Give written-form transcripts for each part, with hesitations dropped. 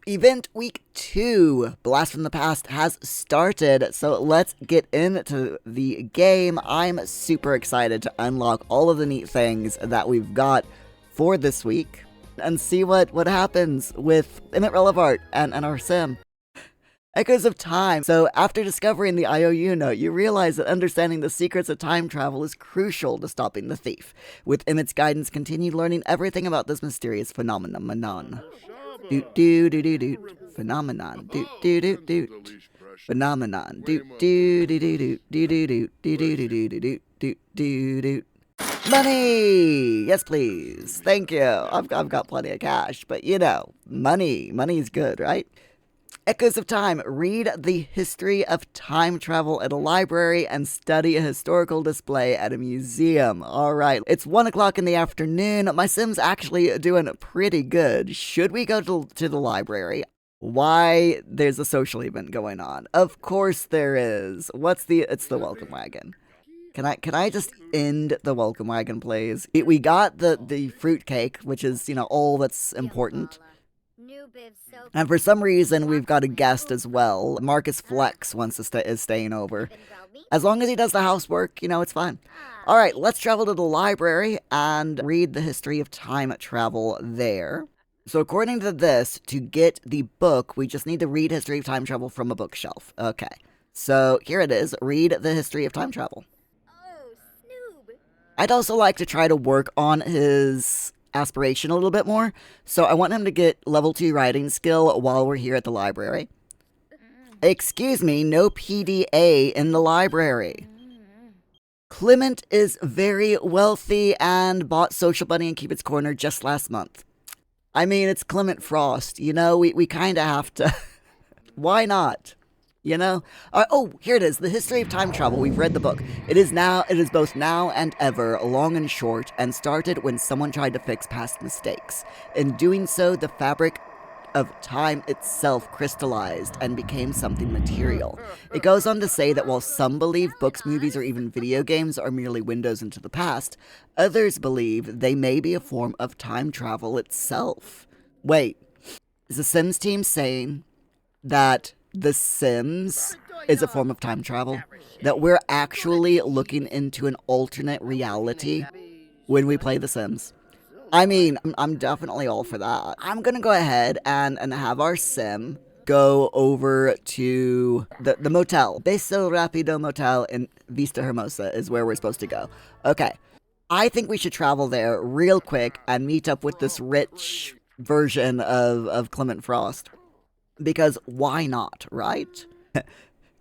Event week 2, Blast from the Past, has started, so let's get into the game. I'm super excited to unlock all of the neat things that we've got for this week and see what happens with Emmett Relevart and our sim. Echoes of Time. So after discovering the IOU note, you realize that understanding the secrets of time travel is crucial to stopping the thief. With Emmett's guidance, continue learning everything about this mysterious phenomenon. Doot doot doot doot doot. Phenomenon. Doot doot doot doot. Phenomenon. Doot doot doot doot doot doot doot doot doot doot doot doot doot. Money! Yes, please. Thank you. I've got plenty of cash, but you know, money's good, right? Echoes of Time. Read the history of time travel at a library and study a historical display at a museum. Alright, it's 1 o'clock in the afternoon. My sim's actually doing pretty good. Should we go to the library? Why? There's a social event going on. Of course there is. It's the welcome wagon. Can I just end the welcome wagon, please? We got the fruitcake, which is, you know, all that's important. And for some reason, we've got a guest as well. Marcus Flex is staying over. As long as he does the housework, you know, it's fine. Alright, let's travel to the library and read the history of time travel there. So according to this, to get the book, we just need to read History of Time Travel from a bookshelf. Okay, so here it is. Read the History of Time Travel. I'd also like to try to work on his aspiration a little bit more, so I want him to get level 2 writing skill while we're here at the library. Excuse me, no PDA in the library. Clement is very wealthy and bought Social Bunny and Cupid's Corner just last month. I mean, it's Clement Frost, you know, we kind of have to. Why not? You know? Oh, here it is. The History of Time Travel. We've read the book. It is both now and ever, long and short, and started when someone tried to fix past mistakes. In doing so, the fabric of time itself crystallized and became something material. It goes on to say that while some believe books, movies, or even video games are merely windows into the past, others believe they may be a form of time travel itself. Wait, is the Sims team saying that The Sims is a form of time travel? That we're actually looking into an alternate reality when we play The Sims? I mean, I'm definitely all for that. I'm gonna go ahead and have our sim go over to the motel. Beso Rapido Motel in Vista Hermosa is where we're supposed to go. Okay, I think we should travel there real quick and meet up with this rich version of Clement Frost. Because why not, right?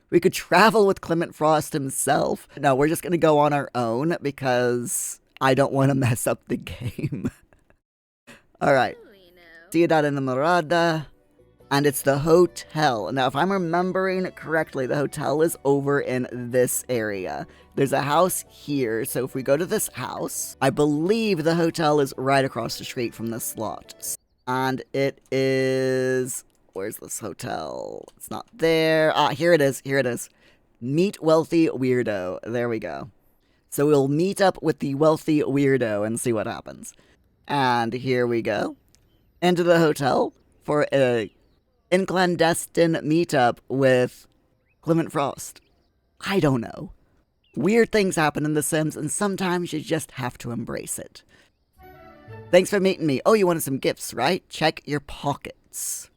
We could travel with Clement Frost himself. No, we're just gonna go on our own because I don't want to mess up the game. Alright. Ciudad Enamorada. And it's the hotel. Now, if I'm remembering correctly, the hotel is over in this area. There's a house here, so if we go to this house, I believe the hotel is right across the street from this slot. And it is... Where's this hotel? It's not there. Ah, here it is. Here it is. Meet Wealthy Weirdo. There we go. So we'll meet up with the Wealthy Weirdo and see what happens. And here we go. Into the hotel for a clandestine meetup with Clement Frost. I don't know. Weird things happen in The Sims, and sometimes you just have to embrace it. Thanks for meeting me. Oh, you wanted some gifts, right? Check your pockets.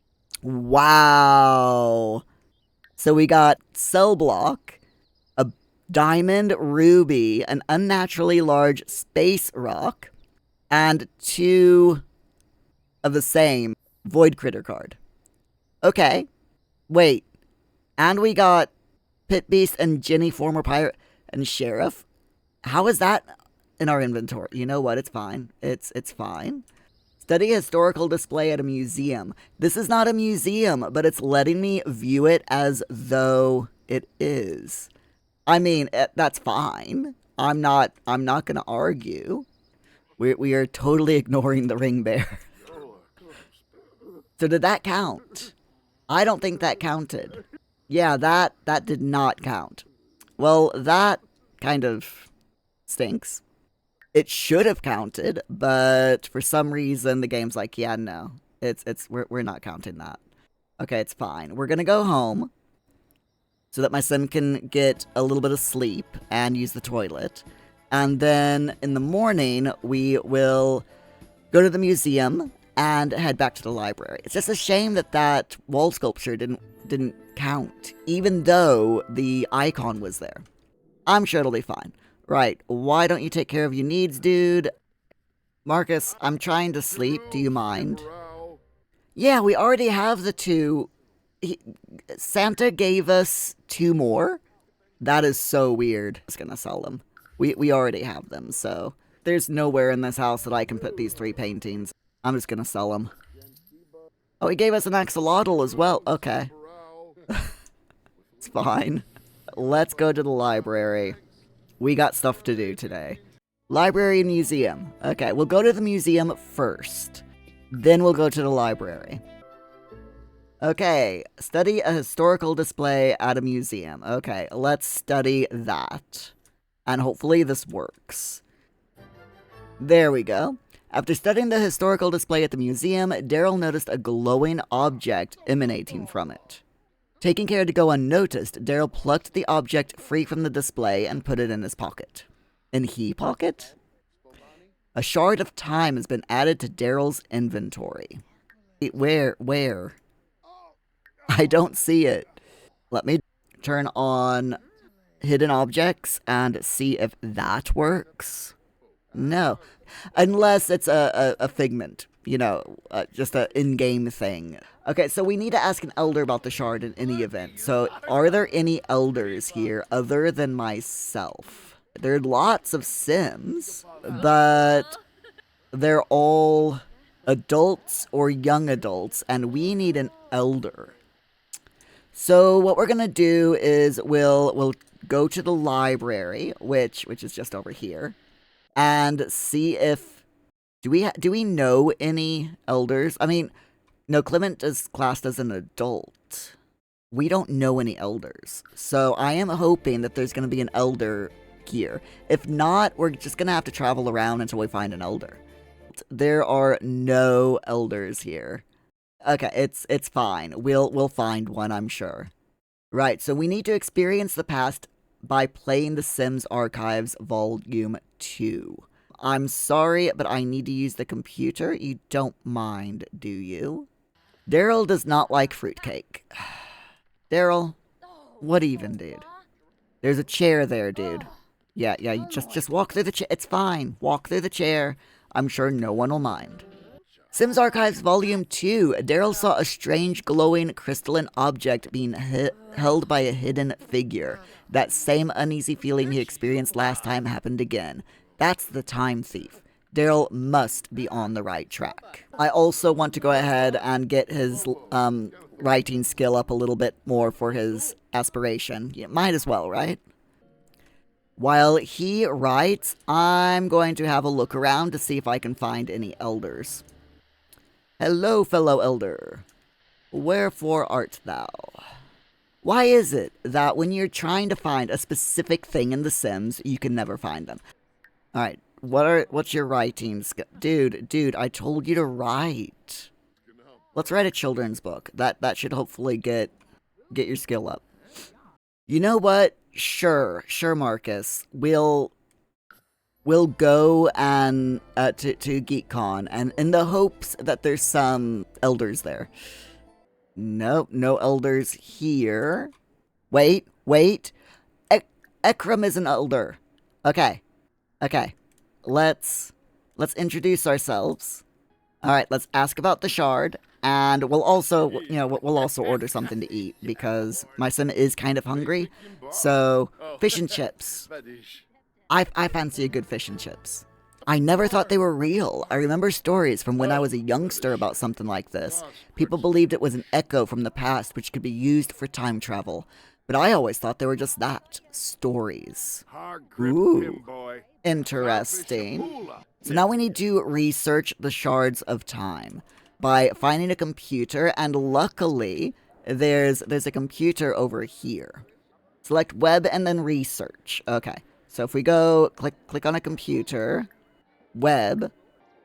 Wow. So we got cell block, a diamond ruby, an unnaturally large space rock, and 2 of the same void critter card. Okay. Wait. And we got Pit Beast and Jenny, former pirate and sheriff. How is that in our inventory? You know what? It's fine. It's fine. Study a historical display at a museum. This is not a museum, but it's letting me view it as though it is. I mean, that's fine. I'm not gonna argue. We are totally ignoring the ring bear. So did that count? I don't think that counted. Yeah, that did not count. Well, that kind of stinks. It should have counted, but for some reason the game's like, yeah, no. We're not counting that. Okay, it's fine. We're gonna go home so that my son can get a little bit of sleep and use the toilet. And then in the morning, we will go to the museum and head back to the library. It's just a shame that that wall sculpture didn't count, even though the icon was there. I'm sure it'll be fine. Right, why don't you take care of your needs, dude? Marcus, I'm trying to sleep. Do you mind? Yeah, we already have the two. Santa gave us 2 more. That is so weird. I was gonna sell them. We already have them, so there's nowhere in this house that I can put these 3 paintings. I'm just gonna sell them. Oh, he gave us an axolotl as well. Okay. It's fine. Let's go to the library. We got stuff to do today. Library and museum. Okay, we'll go to the museum first. Then we'll go to the library. Okay, study a historical display at a museum. Okay, let's study that. And hopefully this works. There we go. After studying the historical display at the museum, Darrell noticed a glowing object emanating from it. Taking care to go unnoticed, Darrell plucked the object free from the display and put it in his pocket. In he pocket? A shard of time has been added to Darrell's inventory. Where? I don't see it. Let me turn on hidden objects and see if that works. No. Unless it's a figment. You know, just an in-game thing. Okay, so we need to ask an elder about the shard in any event. So, are there any elders here other than myself? There are lots of Sims, but they're all adults or young adults, and we need an elder. So what we're gonna do is we'll go to the library, which is just over here, and see if do we know any elders? I mean, no, Clement is classed as an adult. We don't know any elders, so I am hoping that there's gonna be an elder here. If not, we're just gonna have to travel around until we find an elder. There are no elders here. Okay, it's fine. We'll find one, I'm sure. Right, so we need to experience the past by playing The Sims Archives Volume 2. I'm sorry, but I need to use the computer. You don't mind, do you? Darrell does not like fruitcake. Darrell, what even, dude? There's a chair there, dude. Yeah, you just walk through the chair. It's fine. Walk through the chair. I'm sure no one will mind. Sims Archives Volume 2. Darrell saw a strange glowing crystalline object being held by a hidden figure. That same uneasy feeling he experienced last time happened again. That's the time thief. Darrell must be on the right track. I also want to go ahead and get his writing skill up a little bit more for his aspiration. You might as well, right? While he writes, I'm going to have a look around to see if I can find any elders. Hello, fellow elder. Wherefore art thou? Why is it that when you're trying to find a specific thing in The Sims, you can never find them? Alright, what's your writing skill? Dude, I told you to write. Let's write a children's book. That should hopefully get your skill up. You know what? Sure, Marcus. We'll go and to GeekCon, and in the hopes that there's some elders there. Nope, no elders here. Wait. Ekram is an elder. Okay. Let's introduce ourselves. All right, let's ask about the shard, and we'll also, we'll also order something to eat because my sim is kind of hungry. So, fish and chips. I fancy a good fish and chips. I never thought they were real. I remember stories from when I was a youngster about something like this. People believed it was an echo from the past which could be used for time travel. But I always thought they were just that. Stories. Ooh. Interesting. So now we need to research the shards of time by finding a computer, and luckily there's a computer over here. Select web and then research. Okay. So if we go click on a computer, web,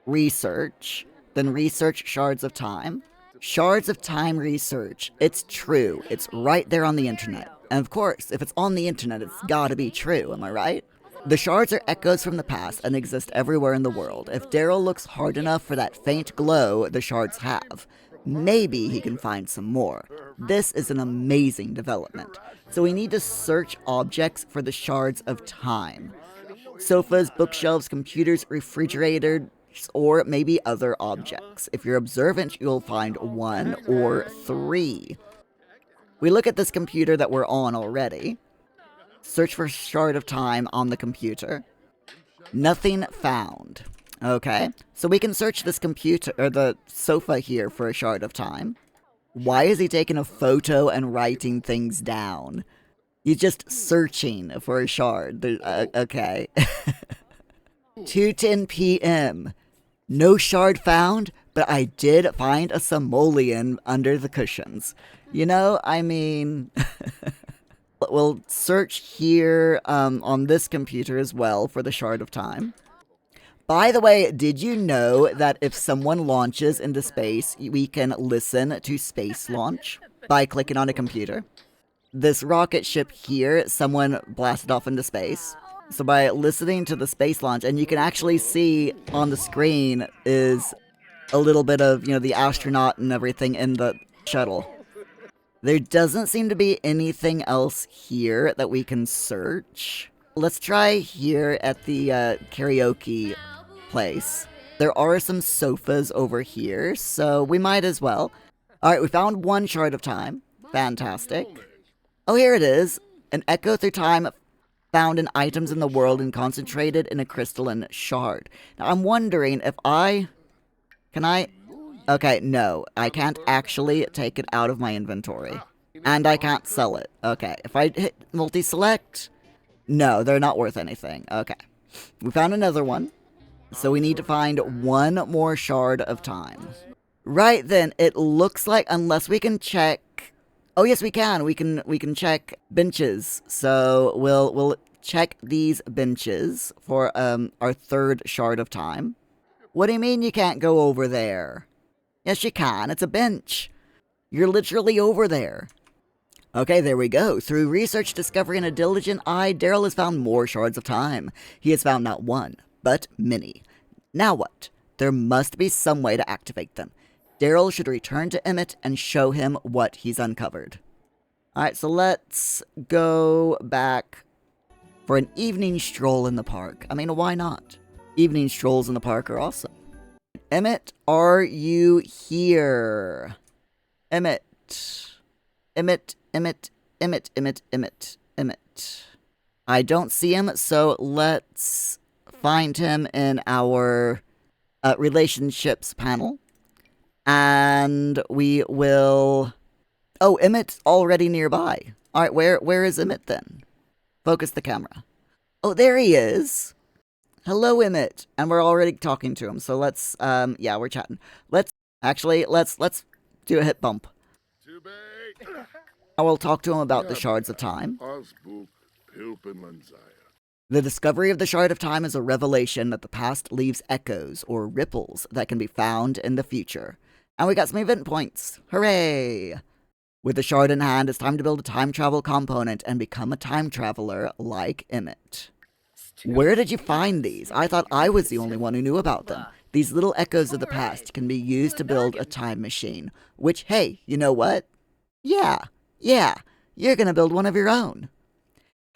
research, then research shards of time. Shards of Time research. It's true. It's right there on the internet. And of course, if it's on the internet, it's gotta be true, am I right? The shards are echoes from the past and exist everywhere in the world. If Darrell looks hard enough for that faint glow the shards have, maybe he can find some more. This is an amazing development. So we need to search objects for the shards of time. Sofas, bookshelves, computers, refrigerators, or maybe other objects. If you're observant, you'll find 1 or 3. We look at this computer that we're on already. Search for shard of time on the computer. Nothing found. Okay, so we can search this computer, or the sofa here, for a shard of time. Why is he taking a photo and writing things down? He's just searching for a shard. Okay. 2:10 p.m. No shard found, but I did find a simoleon under the cushions. You know, I mean... We'll search here on this computer as well for the shard of time. By the way, did you know that if someone launches into space, we can listen to space launch by clicking on a computer? This rocket ship here, someone blasted off into space. So by listening to the space launch, and you can actually see on the screen is a little bit of, you know, the astronaut and everything in the shuttle. There doesn't seem to be anything else here that we can search. Let's try here at the karaoke place. There are some sofas over here, so we might as well. Alright, we found 1 shard of time. Fantastic. Oh, here it is. An echo through time found in items in the world and concentrated in a crystalline shard. Now, I'm wondering if Can I... Okay, no, I can't actually take it out of my inventory. And I can't sell it. Okay, if I hit multi-select... No, they're not worth anything. Okay. We found another one. So we need to find 1 more shard of time. Right then, it looks like, unless we can check... Oh yes, we can. We can check benches. So we'll check these benches for our 3rd shard of time. What do you mean you can't go over there? Yes, you can. It's a bench. You're literally over there. Okay, there we go. Through research, discovery, and a diligent eye, Darrell has found more shards of time. He has found not 1, but many. Now what? There must be some way to activate them. Darrell should return to Emmett and show him what he's uncovered. Alright, so let's go back for an evening stroll in the park. I mean, why not? Evening strolls in the park are awesome. Emmett, are you here? Emmett. Emmett. I don't see him, so let's find him in our relationships panel. And we will... Oh, Emmett's already nearby. Alright, where is Emmett then? Focus the camera. Oh, there he is. Hello, Emmett. And we're already talking to him, so let's, yeah, we're chatting. Let's do a hip bump. I will talk to him about the shards of time. The discovery of the shard of time is a revelation that the past leaves echoes, or ripples, that can be found in the future. And we got some event points. Hooray! With the shard in hand, it's time to build a time travel component and become a time traveler like Emmett. Where did you find these? I thought I was the only one who knew about them. These little echoes of the past can be used to build a time machine. Which, hey, you know what? Yeah, you're gonna build one of your own.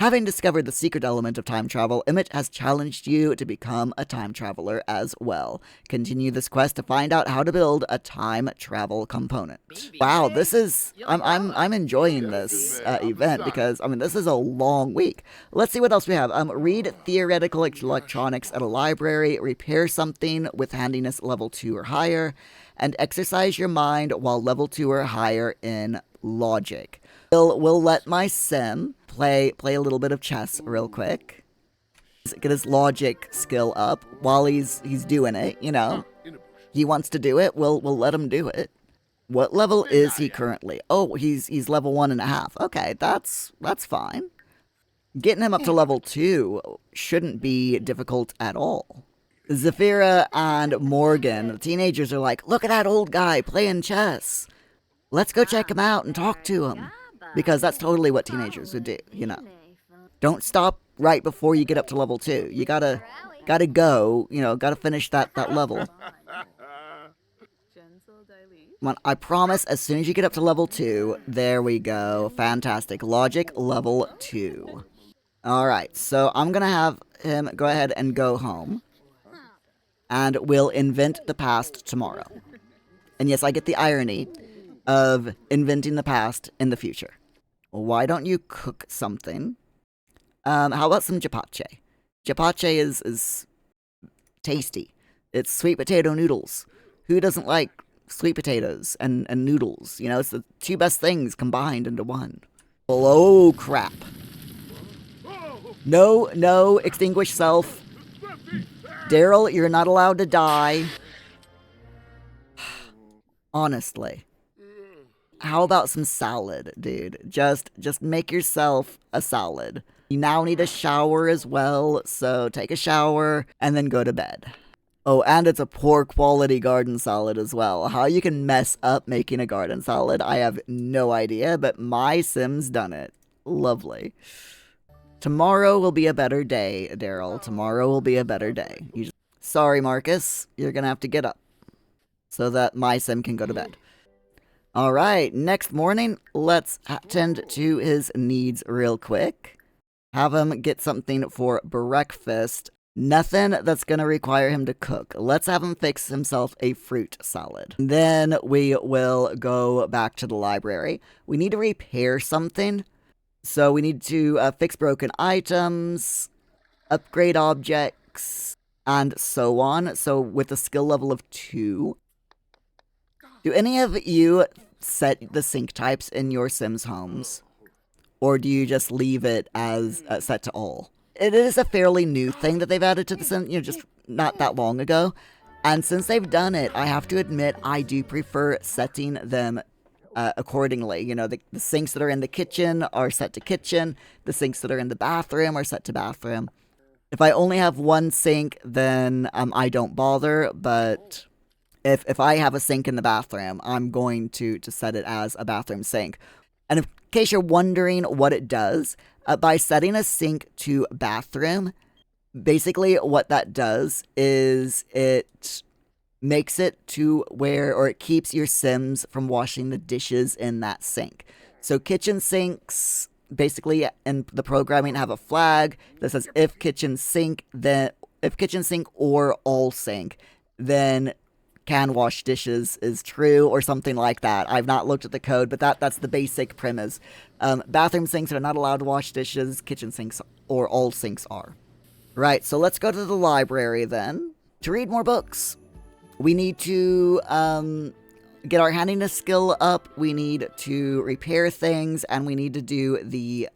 Having discovered the secret element of time travel, Emmett has challenged you to become a time traveler as well. Continue this quest to find out how to build a time travel component. Wow, this is... I'm enjoying this event because, I mean, this is a long week. Let's see what else we have. Read theoretical electronics at a library, repair something with handiness level 2 or higher, and exercise your mind while level 2 or higher in logic. We'll let my sim play a little bit of chess real quick. Get his logic skill up while he's doing it, you know. He wants to do it, we'll let him do it. What level is he currently? Oh, he's level 1.5. Okay, that's fine. Getting him up to level 2 shouldn't be difficult at all. Zafira and Morgan, the teenagers, are like, look at that old guy playing chess. Let's go check him out and talk to him. Because that's totally what teenagers would do, you know. Don't stop right before you get up to level 2. You gotta go, gotta finish that level. Come on, I promise, as soon as you get up to level 2, there we go. Fantastic. Logic level 2. Alright, so I'm gonna have him go ahead and go home. And we'll invent the past tomorrow. And yes, I get the irony of inventing the past in the future. Well, why don't you cook something? How about some japache? Japache is tasty. It's sweet potato noodles. Who doesn't like sweet potatoes and noodles? You know, it's the two best things combined into one. Oh, crap. No, extinguish self. Darrell, you're not allowed to die. Honestly. How about some salad, dude? Just make yourself a salad. You now need a shower as well, so take a shower and then go to bed. Oh, and it's a poor quality garden salad as well. How you can mess up making a garden salad, I have no idea, but my Sim's done it. Lovely. Tomorrow will be a better day, Darrell. Tomorrow will be a better day. Sorry, Marcus. You're gonna have to get up so that my Sim can go to bed. Alright, next morning, let's tend to his needs real quick. Have him get something for breakfast. Nothing that's going to require him to cook. Let's have him fix himself a fruit salad. Then we will go back to the library. We need to repair something. So we need to fix broken items, upgrade objects, and so on. So with a skill level of 2. Do any of you set the sink types in your Sims homes? Or do you just leave it as set to all? It is a fairly new thing that they've added to the Sims, just not that long ago. And since they've done it, I have to admit I do prefer setting them accordingly. The sinks that are in the kitchen are set to kitchen. The sinks that are in the bathroom are set to bathroom. If I only have one sink, then I don't bother, but if I have a sink in the bathroom, I'm going to set it as a bathroom sink. And in case you're wondering what it does, by setting a sink to bathroom, basically what that does is it makes it to where, or it keeps your Sims from washing the dishes in that sink. So kitchen sinks, basically in the programming, have a flag that says if kitchen sink or all sink, then can wash dishes is true, or something like that. I've not looked at the code, but that's the basic premise. Bathroom sinks are not allowed to wash dishes, kitchen sinks or all sinks are. Right, so let's go to the library then to read more books. We need to get our handiness skill up, we need to repair things, and we need to do the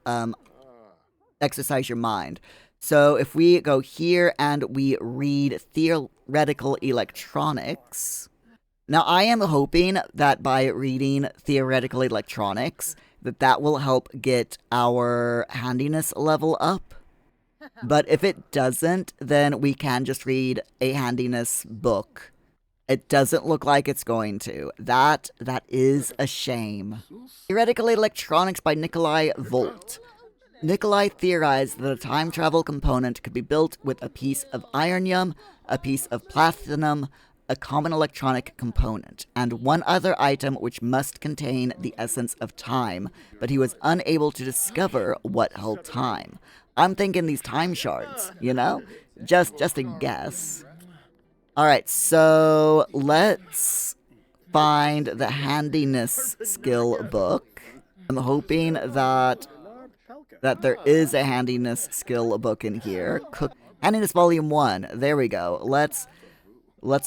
exercise your mind. So if we go here and we read theoretical electronics. Now I am hoping that by reading theoretical electronics, that will help get our handiness level up. But if it doesn't, then we can just read a handiness book. It doesn't look like it's going to. That is a shame. Theoretical Electronics by Nikolai Volt. Nikolai theorized that a time travel component could be built with a piece of ironium, a piece of platinum, a common electronic component, and one other item which must contain the essence of time, but he was unable to discover what held time. I'm thinking these time shards, Just a guess. Alright, so let's find the handiness skill book. I'm hoping that there is a handiness skill book in here. Handiness Volume 1. There we go. Let's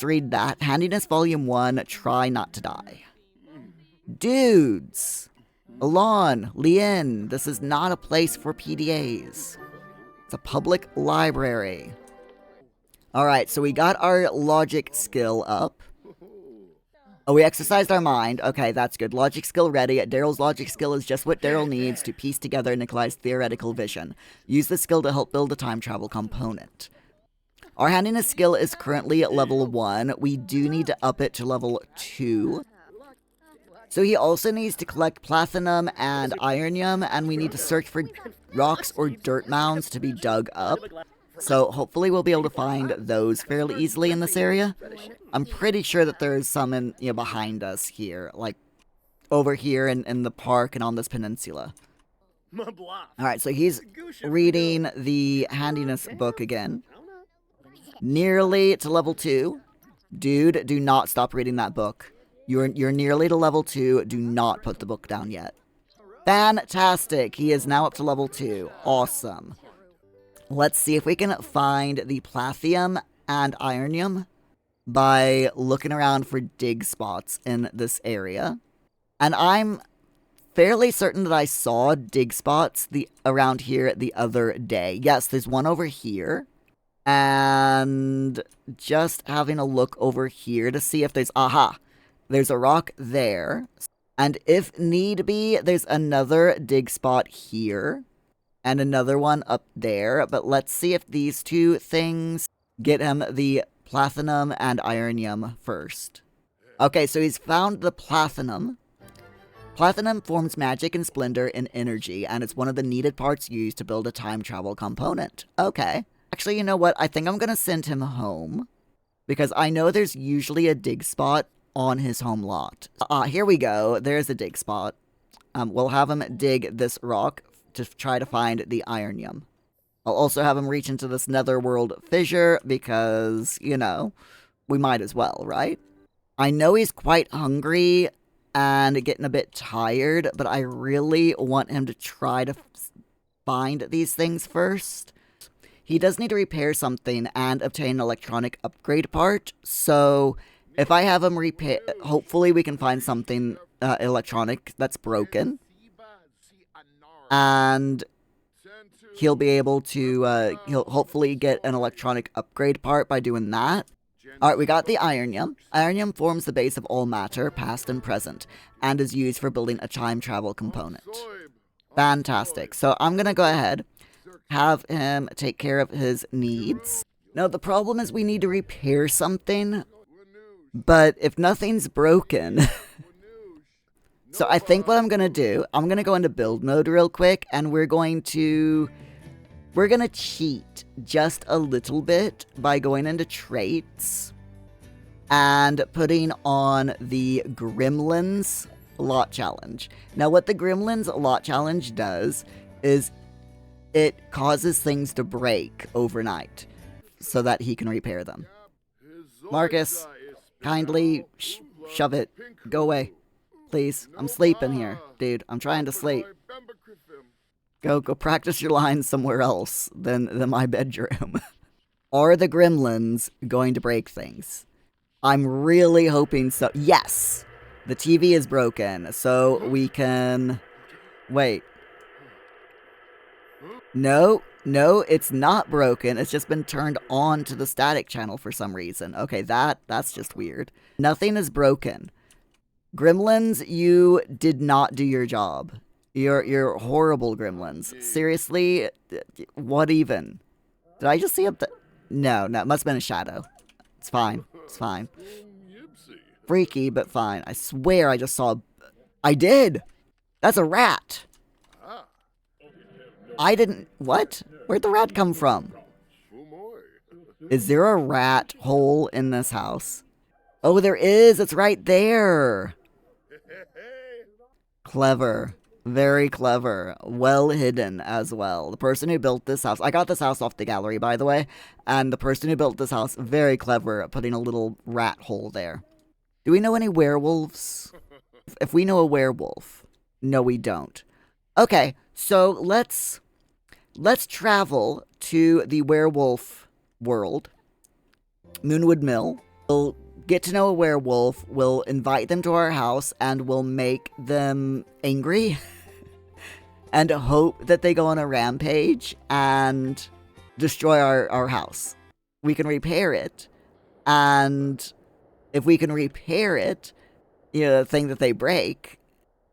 read that. Handiness Volume 1, Try Not to Die. Dudes! Alon, Lien, this is not a place for PDAs. It's a public library. Alright, so we got our logic skill up. Oh, we exercised our mind. Okay, that's good. Logic skill ready. Darrell's logic skill is just what Darrell needs to piece together Nikolai's theoretical vision. Use the skill to help build a time travel component. Our handiness skill is currently at level 1. We do need to up it to level 2. So he also needs to collect platinum and ironium, and we need to search for rocks or dirt mounds to be dug up. So hopefully we'll be able to find those fairly easily in this area. I'm pretty sure that there's some in, behind us here, like over here in the park and on this peninsula. Alright, so he's reading the handiness book again. Nearly to level 2. Dude, do not stop reading that book. You're nearly to level 2. Do not put the book down yet. Fantastic. He is now up to level 2. Awesome. Let's see if we can find the plathium and ironium by looking around for dig spots in this area. And I'm fairly certain that I saw dig spots around here the other day. Yes, there's one over here. And just having a look over here to see if there's a rock there. And if need be, there's another dig spot here. And another one up there. But let's see if these two things get him the platinum and ironium first. Okay, so he's found the platinum. Platinum forms magic and splendor and energy, and it's one of the needed parts used to build a time travel component. Okay. Actually, you know what? I think I'm going to send him home, because I know there's usually a dig spot on his home lot. Here we go. There's a dig spot. We'll have him dig this rock to try to find the ironium. I'll also have him reach into this netherworld fissure, because, we might as well, right? I know he's quite hungry and getting a bit tired, but I really want him to try to find these things first. He does need to repair something and obtain an electronic upgrade part, so if I have him repair, hopefully we can find something electronic that's broken, and he'll be able to, he'll hopefully get an electronic upgrade part by doing that. Alright, we got the ironium. Ironium forms the base of all matter, past and present, and is used for building a time travel component. Fantastic. So I'm gonna go ahead, have him take care of his needs. Now, the problem is we need to repair something, but if nothing's broken... So I think what I'm gonna do, I'm gonna go into build mode real quick, and we're gonna cheat just a little bit by going into traits and putting on the Gremlins Lot Challenge. Now, what the Gremlins Lot Challenge does is it causes things to break overnight so that he can repair them. Marcus, kindly shove it. Go away. Please. I'm sleeping here, dude. I'm trying to sleep. Go practice your lines somewhere else than my bedroom. Are the gremlins going to break things? I'm really hoping so. Yes! The TV is broken, so we can... Wait. No, it's not broken. It's just been turned on to the static channel for some reason. Okay, that's just weird. Nothing is broken. Gremlins, you did not do your job. You're horrible gremlins. Seriously? What even? Did I just see up the... No, it must have been a shadow. It's fine. It's fine. Freaky, but fine. I swear I just saw... I did! That's a rat! I didn't... What? Where'd the rat come from? Is there a rat hole in this house? Oh, there is! It's right there! Clever. Very clever. Well hidden as well. The person who built this house... I got this house off the gallery, by the way. And the person who built this house, very clever at putting a little rat hole there. Do we know any werewolves? If we know a werewolf. No, we don't. Okay, so let's travel to the werewolf world. Moonwood Mill. We'll get to know a werewolf, we'll invite them to our house, and we'll make them angry. And hope that they go on a rampage and destroy our house. We can repair it. And if we can repair it, the thing that they break,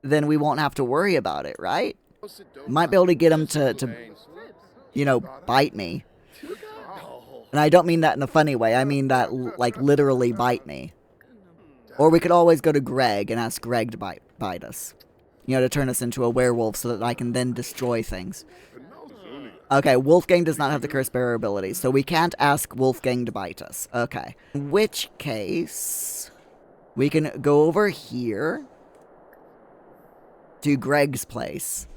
then we won't have to worry about it, right? Might be able to get them to bite me. And I don't mean that in a funny way. I mean that, like, literally bite me. Or we could always go to Greg and ask Greg to bite us. You know, to turn us into a werewolf so that I can then destroy things. Okay, Wolfgang does not have the curse bearer ability, so we can't ask Wolfgang to bite us. Okay. In which case, we can go over here to Greg's place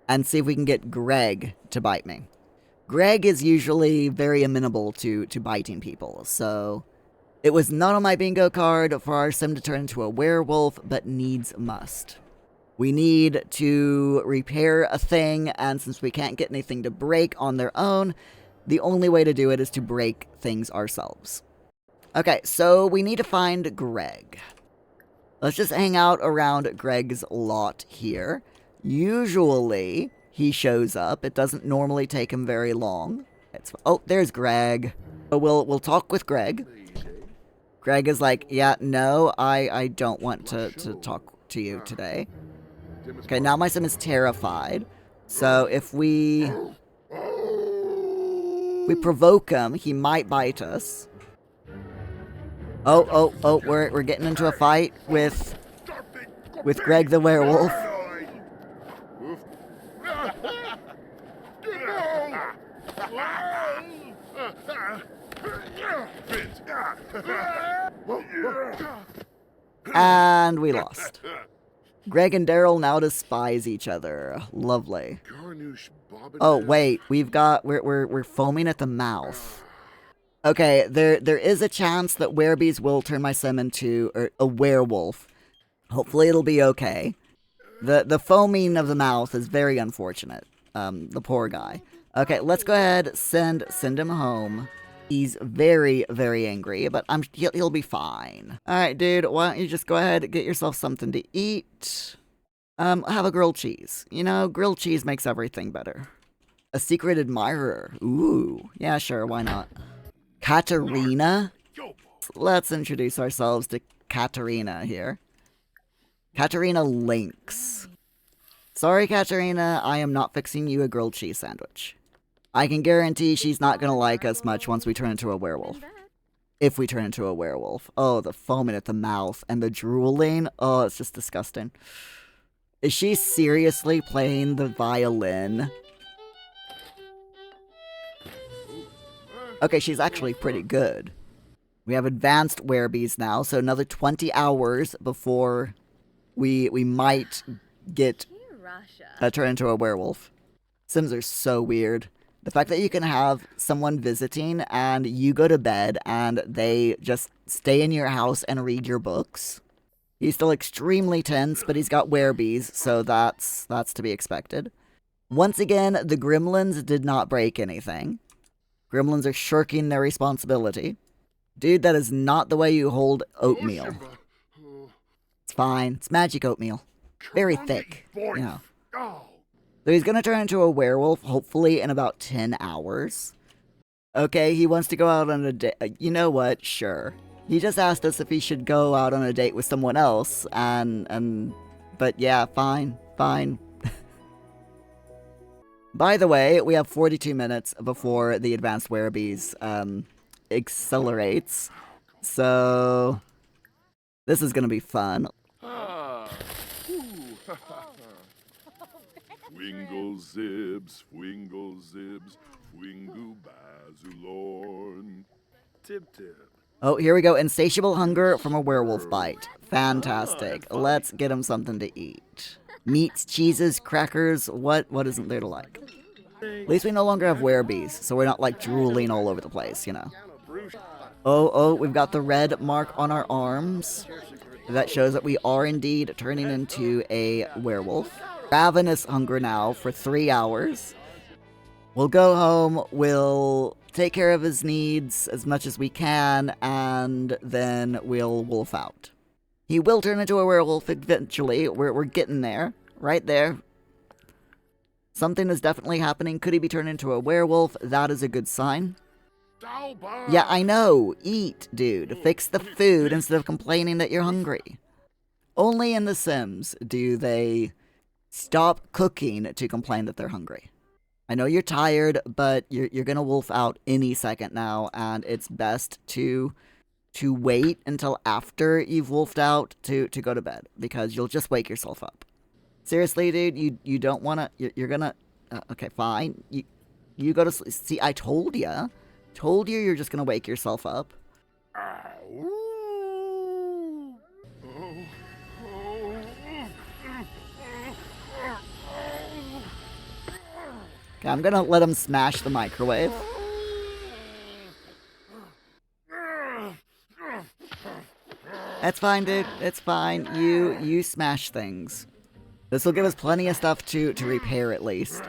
and see if we can get Greg to bite me. Greg is usually very amenable to biting people, so it was not on my bingo card for our sim to turn into a werewolf, but needs must. We need to repair a thing, and since we can't get anything to break on their own, the only way to do it is to break things ourselves. Okay, so we need to find Greg. Let's just hang out around Greg's lot here. Usually, he shows up. It doesn't normally take him very long. Oh, there's Greg. So we'll talk with Greg. Greg is like, yeah, no, I don't want to talk to you today. Okay, now my sim is terrified. So if we provoke him, he might bite us. Oh, we're getting into a fight with Greg the werewolf. And we lost. Greg and Darrell now despise each other. Lovely. Oh wait, we're foaming at the mouth. Okay, there is a chance that Werebees will turn my sim into a werewolf. Hopefully it'll be okay. The foaming of the mouth is very unfortunate. The poor guy. Okay, let's go ahead, send him home. He's very, very angry, but he'll be fine. Alright, dude, why don't you just go ahead and get yourself something to eat? Have a grilled cheese. You know, grilled cheese makes everything better. A secret admirer. Ooh, yeah, sure, why not? Katerina? Let's introduce ourselves to Katerina here. Katerina Lynx. Sorry, Katerina, I am not fixing you a grilled cheese sandwich. I can guarantee she's not gonna like us much once we turn into a werewolf. If we turn into a werewolf. Oh, the foaming at the mouth and the drooling. Oh, it's just disgusting. Is she seriously playing the violin? Okay, she's actually pretty good. We have advanced werebees now, so another 20 hours before we might get turned into a werewolf. Sims are so weird. The fact that you can have someone visiting and you go to bed and they just stay in your house and read your books. He's still extremely tense, but he's got werebees, so that's to be expected. Once again, the gremlins did not break anything. Gremlins are shirking their responsibility. Dude, that is not the way you hold oatmeal. It's fine. It's magic oatmeal. Very thick, you know. So he's gonna turn into a werewolf, hopefully in about 10 hours. Okay, he wants to go out on a date. You know what? Sure. He just asked us if he should go out on a date with someone else, but yeah, fine. By the way, we have 42 minutes before the advanced werebees, accelerates. So, this is gonna be fun. Wingle zibs, wingu bazulorn. Tib. Oh, here we go. Insatiable hunger from a werewolf bite. Fantastic. Let's get him something to eat. Meats, cheeses, crackers, what isn't there to like? At least we no longer have werebees, so we're not like drooling all over the place, you know. Oh, we've got the red mark on our arms. That shows that we are indeed turning into a werewolf. Ravenous hunger now for 3 hours. We'll go home, we'll take care of his needs as much as we can, and then we'll wolf out. He will turn into a werewolf eventually. We're getting there. Right there. Something is definitely happening. Could he be turned into a werewolf? That is a good sign. Yeah, I know. Eat, dude. Fix the food instead of complaining that you're hungry. Only in The Sims do they stop cooking to complain that they're hungry. I know you're tired, but you're gonna wolf out any second now, and it's best to wait until after you've wolfed out to go to bed, because you'll just wake yourself up. Seriously, dude, you don't want to. You're gonna. Okay, fine. You go to sleep. See, I told you. Told you you're just gonna wake yourself up. Okay, I'm gonna let him smash the microwave. That's fine, dude. It's fine. You smash things. This will give us plenty of stuff to repair at least.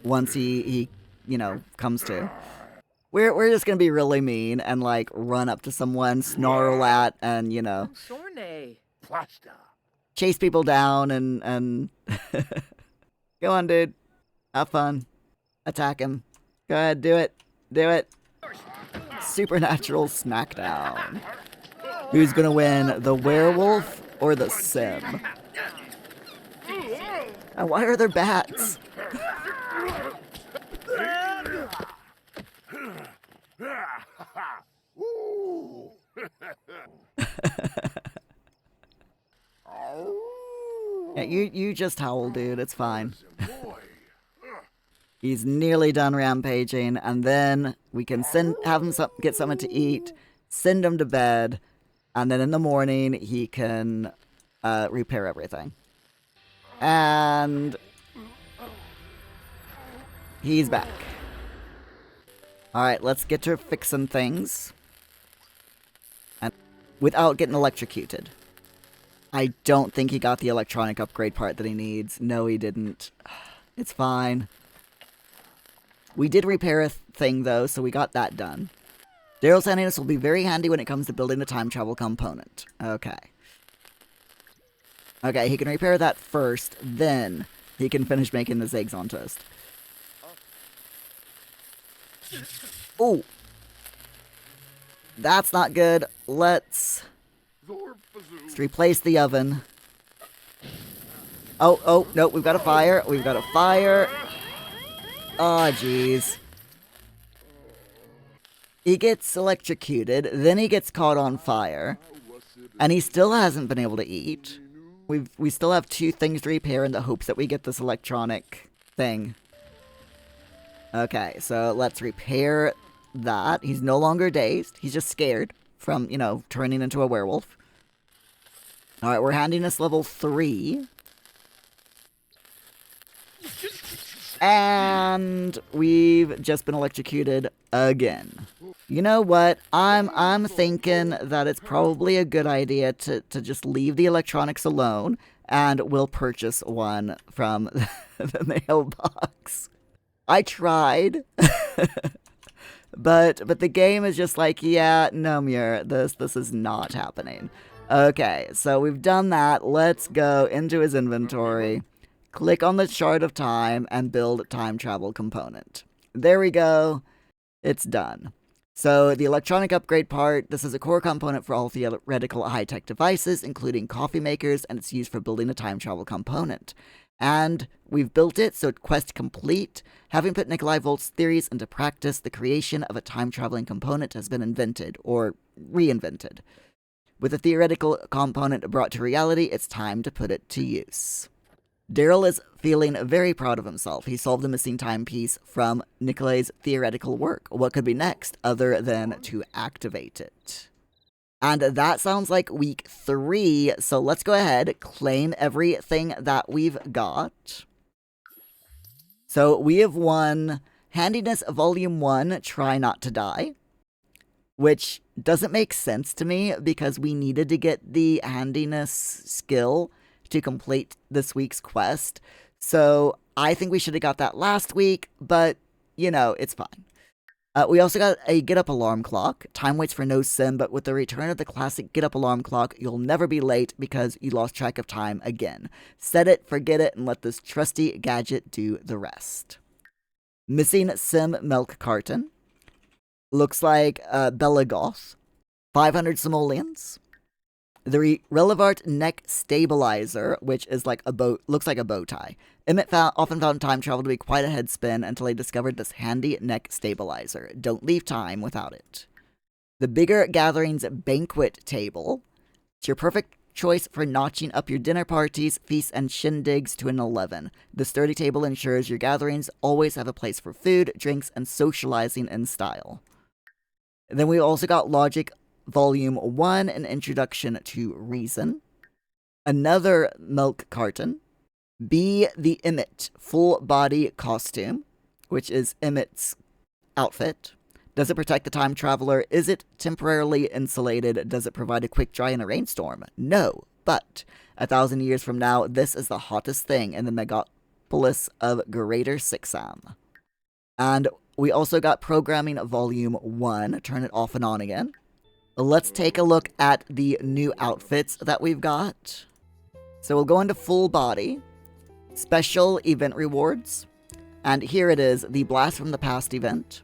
Once he comes to. We're just gonna be really mean and like run up to someone, snarl at, and chase people down and go on, dude. Have fun. Attack him. Go ahead, do it. Do it. Supernatural Smackdown. Who's gonna win, the werewolf or the sim? And why are there bats? Yeah, you just howl, dude. It's fine. He's nearly done rampaging, and then we can have him get something to eat, send him to bed, and then in the morning he can repair everything. And he's back. All right, let's get to fixing things, and without getting electrocuted. I don't think he got the electronic upgrade part that he needs. No, he didn't. It's fine. We did repair a thing, though, so we got that done. Darrell's handiness will be very handy when it comes to building the time travel component. Okay. Okay, he can repair that first, then he can finish making the eggs on toast. Ooh. That's not good. Let's replace the oven. Oh, no, we've got a fire. We've got a fire. Oh, jeez. He gets electrocuted, then he gets caught on fire, and he still hasn't been able to eat. We still have 2 things to repair in the hopes that we get this electronic thing. Okay, so let's repair that. He's no longer dazed. He's just scared from, turning into a werewolf. Alright, we're handiness level 3. And we've just been electrocuted again. You know what? I'm thinking that it's probably a good idea to just leave the electronics alone, and we'll purchase one from the mailbox. I tried, but the game is just like, yeah, no, Muir, this is not happening. Okay, so we've done that. Let's go into his inventory. Click on the Shard of Time and build time travel component. There we go. It's done. So the electronic upgrade part, this is a core component for all theoretical high-tech devices, including coffee makers, and it's used for building a time travel component. And we've built it, so quest complete. Having put Nikolai Volt's theories into practice, the creation of a time-traveling component has been invented, or reinvented. With a theoretical component brought to reality, it's time to put it to use. Darrell is feeling very proud of himself. He solved the missing timepiece from Nikolai's theoretical work. What could be next other than to activate it? And that sounds like week 3, so let's go ahead, claim everything that we've got. So we have won Handiness Volume 1, Try Not to Die, which doesn't make sense to me because we needed to get the handiness skill to complete this week's quest. So I think we should have got that last week, but, it's fine. We also got a get-up alarm clock. Time waits for no sim, but with the return of the classic get-up alarm clock, you'll never be late because you lost track of time again. Set it, forget it, and let this trusty gadget do the rest. Missing sim milk carton. Looks like Bella Goth. 500 simoleons. The Relevant Neck Stabilizer, which is like a bow, looks like a bow tie. Emmett often found time travel to be quite a head spin until he discovered this handy neck stabilizer. Don't leave time without it. The Bigger Gatherings Banquet Table. It's your perfect choice for notching up your dinner parties, feasts, and shindigs to an 11. The sturdy table ensures your gatherings always have a place for food, drinks, and socializing in style. Then we also got Logic Volume 1, An Introduction to Reason. Another milk carton. Be the Emmett full body costume, which is Emmett's outfit. Does it protect the time traveler? Is it temporarily insulated? Does it provide a quick dry in a rainstorm? No, but 1,000 years from now, this is the hottest thing in the megapolis of Greater Sixam. And we also got Programming Volume 1, Turn It Off and On Again. Let's take a look at the new outfits that we've got. So we'll go into full body, special event rewards, and here it is, the Blast from the Past event.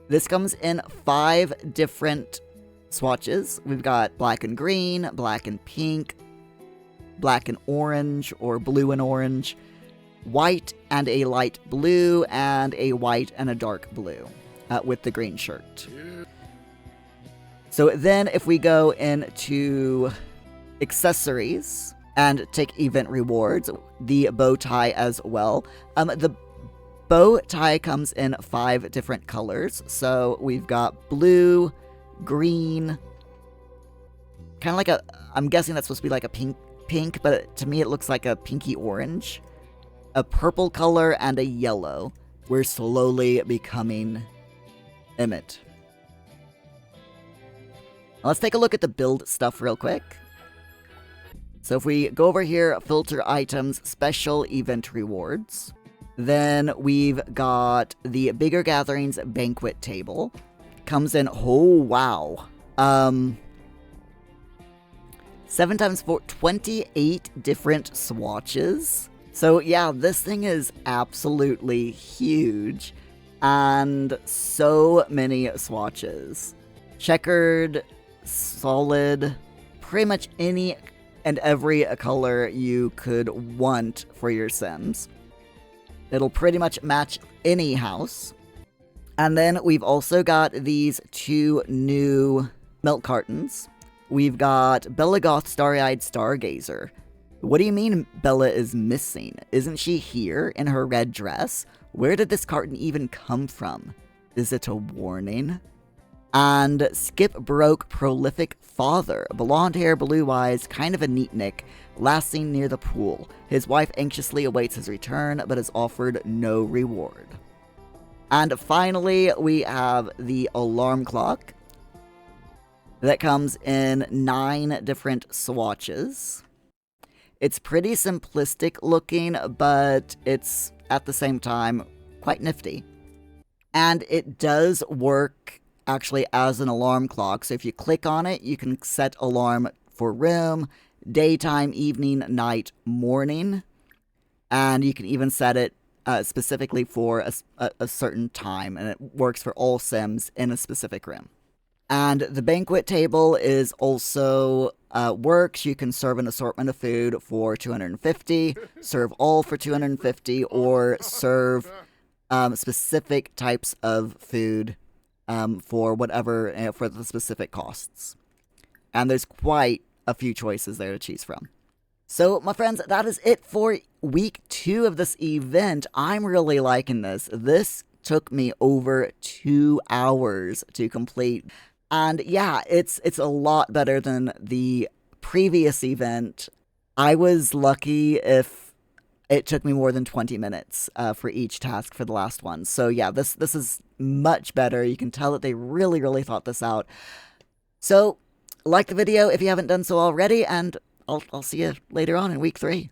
This comes in 5 different swatches. We've got black and green, black and pink, black and orange, or blue and orange, white and a light blue, and a white and a dark blue with the green shirt. So then if we go into accessories and take event rewards, the bow tie as well. The bow tie comes in 5 different colors. So we've got blue, green, kind of like a, I'm guessing that's supposed to be like a pink, but to me it looks like a pinky orange, a purple color, and a yellow. We're slowly becoming Emmett. Now let's take a look at the build stuff real quick. So if we go over here, filter items, special event rewards. Then we've got the Bigger Gatherings Banquet Table. Comes in, oh wow. 7 times 4, 28 different swatches. So yeah, this thing is absolutely huge. And so many swatches. Checkered, solid, pretty much any and every color you could want for your Sims. It'll pretty much match any house. And then we've also got these 2 new milk cartons. We've got Bella Goth Starry-Eyed Stargazer. What do you mean Bella is missing? Isn't she here in her red dress? Where did this carton even come from? Is it a warning? And Skip Broke Prolific Father. Blonde hair, blue eyes, kind of a neatnik, last seen near the pool. His wife anxiously awaits his return, but is offered no reward. And finally, we have the alarm clock. That comes in 9 different swatches. It's pretty simplistic looking, but it's, at the same time, quite nifty. And it does work actually as an alarm clock. So if you click on it, you can set alarm for room, daytime, evening, night, morning. And you can even set it specifically for a certain time. And it works for all Sims in a specific room. And the banquet table is also works. You can serve an assortment of food for 250, serve all for 250, or serve specific types of food for whatever, for the specific costs. And there's quite a few choices there to choose from. So, my friends, that is it for week 2 of this event. I'm really liking this. This took me over 2 hours to complete. And yeah, it's a lot better than the previous event. I was lucky if it took me more than 20 minutes for each task for the last one. So yeah, this is much better. You can tell that they really, really thought this out. So, like the video if you haven't done so already, and I'll see you later on in week 3.